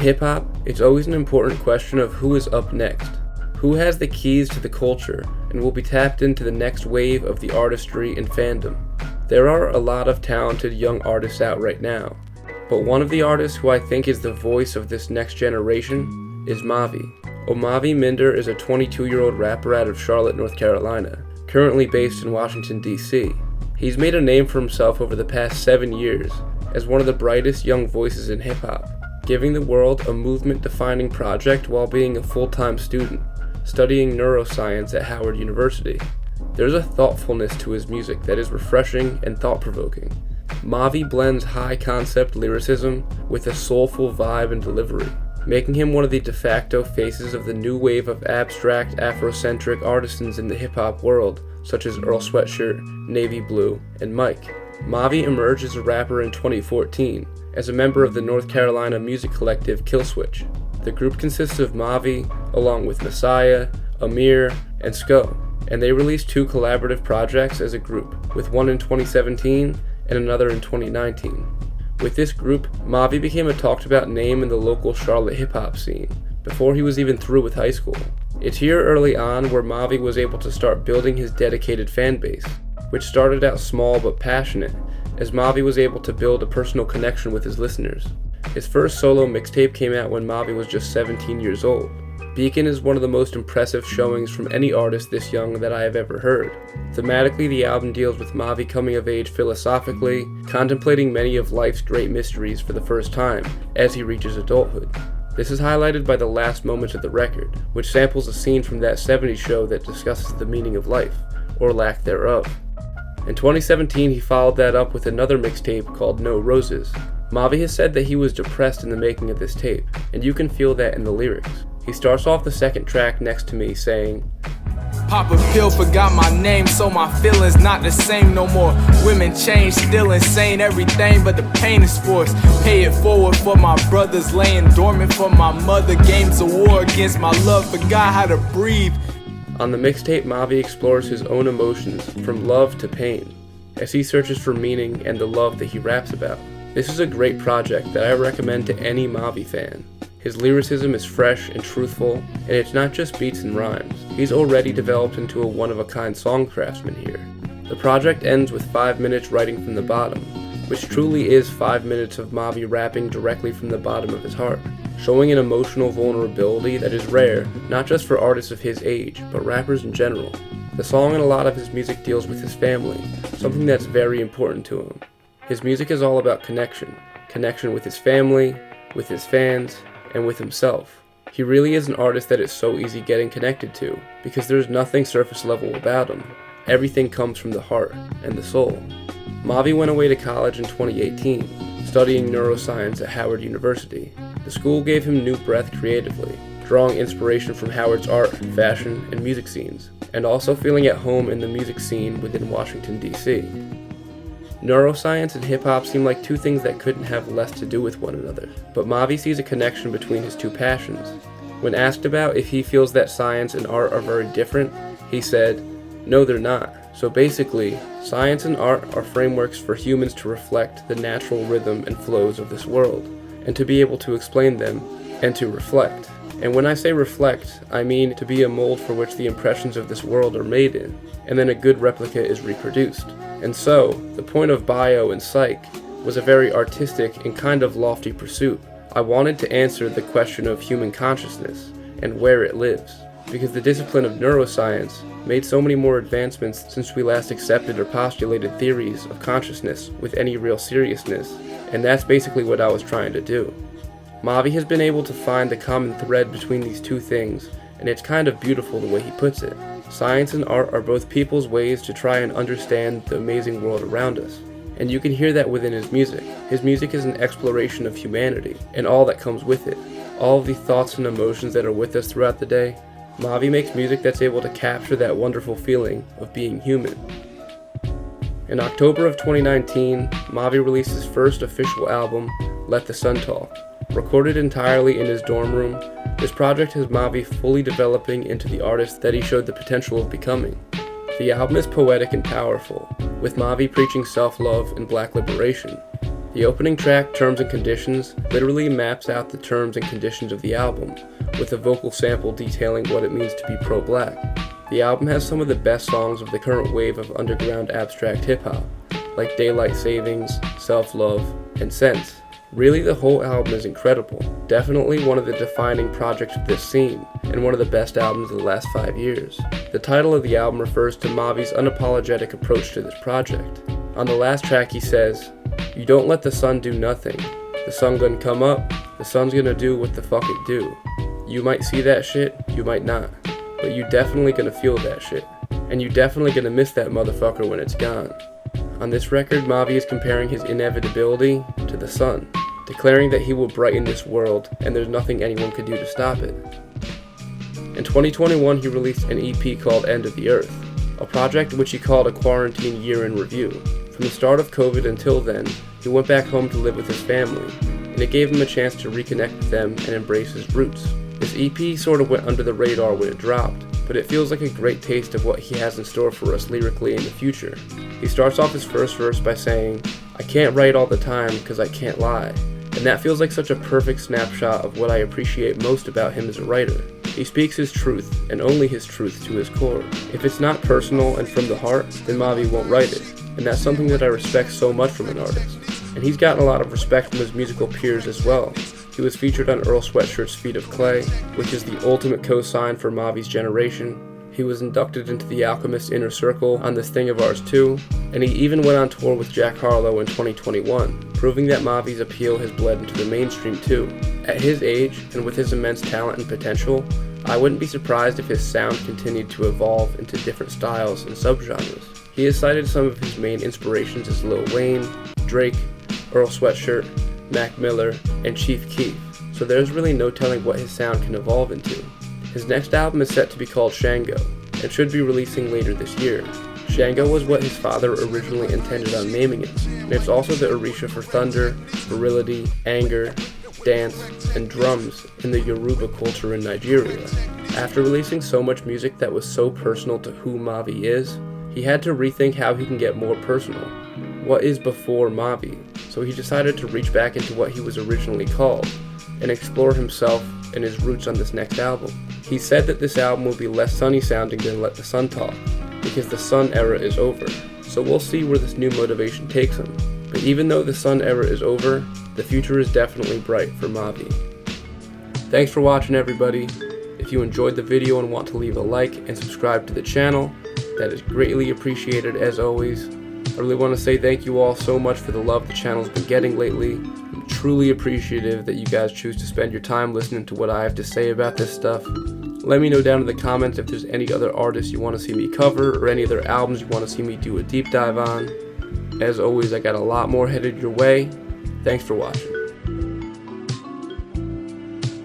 hip-hop, it's always an important question of who is up next. Who has the keys to the culture and will be tapped into the next wave of the artistry and fandom? There are a lot of talented young artists out right now, but one of the artists who I think is the voice of this next generation is Mavi. Mavi Minder is a 22-year-old rapper out of Charlotte, North Carolina, currently based in Washington, D.C. He's made a name for himself over the past 7 years as one of the brightest young voices in hip-hop, giving the world a movement-defining project while being a full-time student, studying neuroscience at Howard University. There's a thoughtfulness to his music that is refreshing and thought-provoking. Mavi blends high-concept lyricism with a soulful vibe and delivery, making him one of the de facto faces of the new wave of abstract Afrocentric artisans in the hip-hop world, such as Earl Sweatshirt, Navy Blue, and Mike. Mavi emerged as a rapper in 2014 as a member of the North Carolina music collective Killswitch. The group consists of Mavi, along with Messiah, Amir, and Sko, and they released 2 collaborative projects as a group, with one in 2017 and another in 2019. With this group, Mavi became a talked-about name in the local Charlotte hip-hop scene, before he was even through with high school. It's here early on where Mavi was able to start building his dedicated fan base, which started out small but passionate, as Mavi was able to build a personal connection with his listeners. His first solo mixtape came out when Mavi was just 17 years old. Beacon is one of the most impressive showings from any artist this young that I have ever heard. Thematically, the album deals with Mavi coming of age philosophically, contemplating many of life's great mysteries for the first time as he reaches adulthood. This is highlighted by the last moments of the record, which samples a scene from that 70s show that discusses the meaning of life, or lack thereof. In 2017, he followed that up with another mixtape called No Roses. Mavi has said that he was depressed in the making of this tape, and you can feel that in the lyrics. He starts off the second track, Next to Me, saying, Pop a pill, forgot my name, so my feelings not the same no more. Women change, still insane, everything but the pain is forced. Pay it forward for my brothers, laying dormant for my mother. Games of war against my love, forgot how to breathe. On the mixtape, Mavi explores his own emotions, from love to pain, as he searches for meaning and the love that he raps about. This is a great project that I recommend to any Mavi fan. His lyricism is fresh and truthful, and it's not just beats and rhymes. He's already developed into a one-of-a-kind song craftsman here. The project ends with 5 minutes writing from the bottom, which truly is 5 minutes of Mavi rapping directly from the bottom of his heart, showing an emotional vulnerability that is rare, not just for artists of his age, but rappers in general. The song and a lot of his music deals with his family, something that's very important to him. His music is all about connection with his family, with his fans, and with himself. He really is an artist that is so easy getting connected to, because there's nothing surface level about him. Everything comes from the heart and the soul. Mavi went away to college in 2018, studying neuroscience at Howard University. The school gave him new breath creatively, drawing inspiration from Howard's art, fashion, and music scenes, and also feeling at home in the music scene within Washington, D.C. Neuroscience and hip-hop seem like 2 things that couldn't have less to do with one another, but Mavi sees a connection between his 2 passions. When asked about if he feels that science and art are very different, he said, "No, they're not. So basically, science and art are frameworks for humans to reflect the natural rhythm and flows of this world, and to be able to explain them, and to reflect. And when I say reflect, I mean to be a mold for which the impressions of this world are made in, and then a good replica is reproduced. And so, the point of bio and psych was a very artistic and kind of lofty pursuit. I wanted to answer the question of human consciousness and where it lives, because the discipline of neuroscience made so many more advancements since we last accepted or postulated theories of consciousness with any real seriousness, and that's basically what I was trying to do. Mavi has been able to find the common thread between these 2 things, and it's kind of beautiful the way he puts it. Science and art are both people's ways to try and understand the amazing world around us, and you can hear that within his music. His music is an exploration of humanity, and all that comes with it. All of the thoughts and emotions that are with us throughout the day. Mavi makes music that's able to capture that wonderful feeling of being human. In October of 2019, Mavi released his first official album, Let the Sun Talk. Recorded entirely in his dorm room, this project has Mavi fully developing into the artist that he showed the potential of becoming. The album is poetic and powerful, with Mavi preaching self-love and black liberation. The opening track, Terms and Conditions, literally maps out the terms and conditions of the album, with a vocal sample detailing what it means to be pro-black. The album has some of the best songs of the current wave of underground abstract hip-hop, like Daylight Savings, Self-Love, and Sense. Really, the whole album is incredible. Definitely one of the defining projects of this scene, and one of the best albums of the last 5 years. The title of the album refers to Mavi's unapologetic approach to this project. On the last track he says, "You don't let the sun do nothing. The sun gonna come up, the sun's gonna do what the fuck it do. You might see that shit, you might not. But you definitely gonna feel that shit. And you definitely gonna miss that motherfucker when it's gone." On this record, Mavi is comparing his inevitability to the sun, declaring that he will brighten this world and there's nothing anyone could do to stop it. In 2021, he released an EP called End of the Earth, a project which he called a quarantine year in review. From the start of COVID until then, he went back home to live with his family, and it gave him a chance to reconnect with them and embrace his roots. This EP sort of went under the radar when it dropped, but it feels like a great taste of what he has in store for us lyrically in the future. He starts off his first verse by saying, "I can't write all the time because I can't lie." And that feels like such a perfect snapshot of what I appreciate most about him as a writer. He speaks his truth, and only his truth, to his core. If it's not personal and from the heart, then Mavi won't write it, and that's something that I respect so much from an artist. And he's gotten a lot of respect from his musical peers as well. He was featured on Earl Sweatshirt's Feet of Clay, which is the ultimate co-sign for Mavi's generation. He was inducted into the Alchemist's Inner Circle on This Thing of Ours 2, and he even went on tour with Jack Harlow in 2021, proving that Mavi's appeal has bled into the mainstream too. At his age, and with his immense talent and potential, I wouldn't be surprised if his sound continued to evolve into different styles and subgenres. He has cited some of his main inspirations as Lil Wayne, Drake, Earl Sweatshirt, Mac Miller, and Chief Keef, so there's really no telling what his sound can evolve into. His next album is set to be called Shango, and should be releasing later this year. Shango was what his father originally intended on naming it, and it's also the Orisha for thunder, virility, anger, dance, and drums in the Yoruba culture in Nigeria. After releasing so much music that was so personal to who Mavi is, he had to rethink how he can get more personal. What is before Mavi? So he decided to reach back into what he was originally called, and explore himself and his roots on this next album. He said that this album will be less sunny sounding than Let the Sun Talk, because the sun era is over. So we'll see where this new motivation takes him. But even though the sun era is over, the future is definitely bright for Mavi. Thanks for watching, everybody. If you enjoyed the video and want to leave a like and subscribe to the channel, that is greatly appreciated as always. I really want to say thank you all so much for the love the channel's been getting lately. I'm truly appreciative that you guys choose to spend your time listening to what I have to say about this stuff. Let me know down in the comments if there's any other artists you want to see me cover or any other albums you want to see me do a deep dive on. As always, I got a lot more headed your way. Thanks for watching.